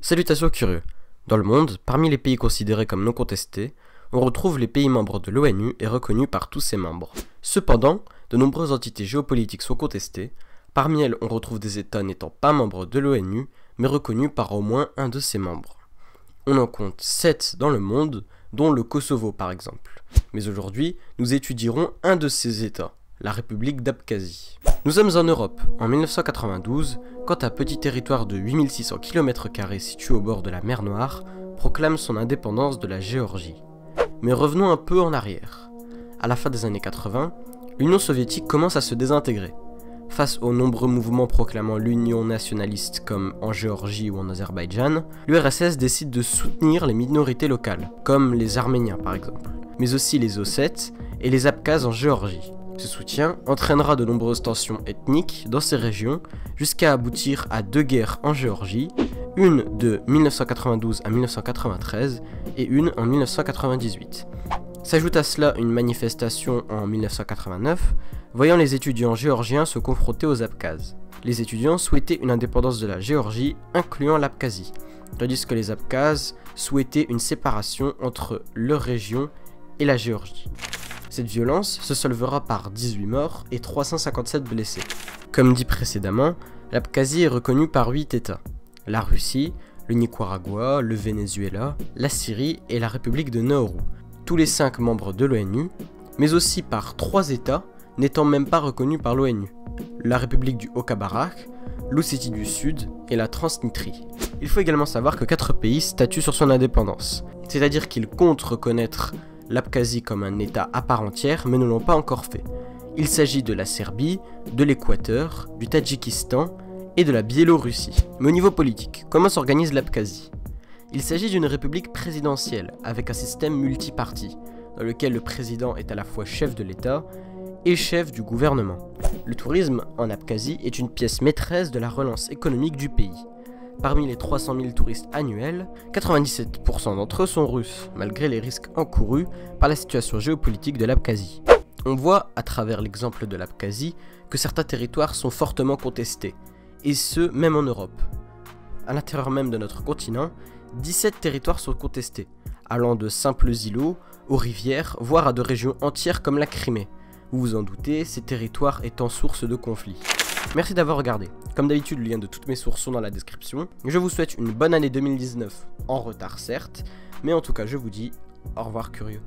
Salutations curieux. Dans le monde, parmi les pays considérés comme non contestés, on retrouve les pays membres de l'ONU et reconnus par tous ses membres. Cependant, de nombreuses entités géopolitiques sont contestées. Parmi elles, on retrouve des États n'étant pas membres de l'ONU, mais reconnus par au moins un de ses membres. On en compte 7 dans le monde, dont le Kosovo par exemple. Mais aujourd'hui, nous étudierons un de ces États, la République d'Abkhazie. Nous sommes en Europe, en 1992, quand un petit territoire de 8600 km² situé au bord de la mer Noire proclame son indépendance de la Géorgie. Mais revenons un peu en arrière. À la fin des années 80, l'Union soviétique commence à se désintégrer. Face aux nombreux mouvements proclamant l'union nationaliste comme en Géorgie ou en Azerbaïdjan, l'URSS décide de soutenir les minorités locales, comme les Arméniens par exemple, mais aussi les Ossètes et les Abkhazes en Géorgie. Ce soutien entraînera de nombreuses tensions ethniques dans ces régions, jusqu'à aboutir à 2 guerres en Géorgie, une de 1992 à 1993 et une en 1998. S'ajoute à cela une manifestation en 1989, voyant les étudiants géorgiens se confronter aux Abkhazes. Les étudiants souhaitaient une indépendance de la Géorgie, incluant l'Abkhazie, tandis que les Abkhazes souhaitaient une séparation entre leur région et la Géorgie. Cette violence se solvera par 18 morts et 357 blessés. Comme dit précédemment, l'Abkhazie est reconnue par 8 États: la Russie, le Nicaragua, le Venezuela, la Syrie et la République de Nauru, tous les 5 membres de l'ONU, mais aussi par 3 États n'étant même pas reconnus par l'ONU: la République du Haut-Karabakh, l'Ossétie du Sud et la Transnistrie. Il faut également savoir que 4 pays statuent sur son indépendance, c'est-à-dire qu'ils comptent reconnaître l'Abkhazie comme un État à part entière, mais ne l'ont pas encore fait. Il s'agit de la Serbie, de l'Équateur, du Tadjikistan et de la Biélorussie. Mais au niveau politique, comment s'organise l'Abkhazie? Il s'agit d'une république présidentielle, avec un système multiparti, dans lequel le président est à la fois chef de l'État et chef du gouvernement. Le tourisme en Abkhazie est une pièce maîtresse de la relance économique du pays. Parmi les 300 000 touristes annuels, 97% d'entre eux sont russes, malgré les risques encourus par la situation géopolitique de l'Abkhazie. On voit, à travers l'exemple de l'Abkhazie, que certains territoires sont fortement contestés, et ce, même en Europe. À l'intérieur même de notre continent, 17 territoires sont contestés, allant de simples îlots aux rivières, voire à de régions entières comme la Crimée. Vous vous en doutez, ces territoires étant source de conflits. Merci d'avoir regardé. Comme d'habitude, le lien de toutes mes sources sont dans la description. Je vous souhaite une bonne année 2019, en retard certes, mais en tout cas je vous dis au revoir curieux.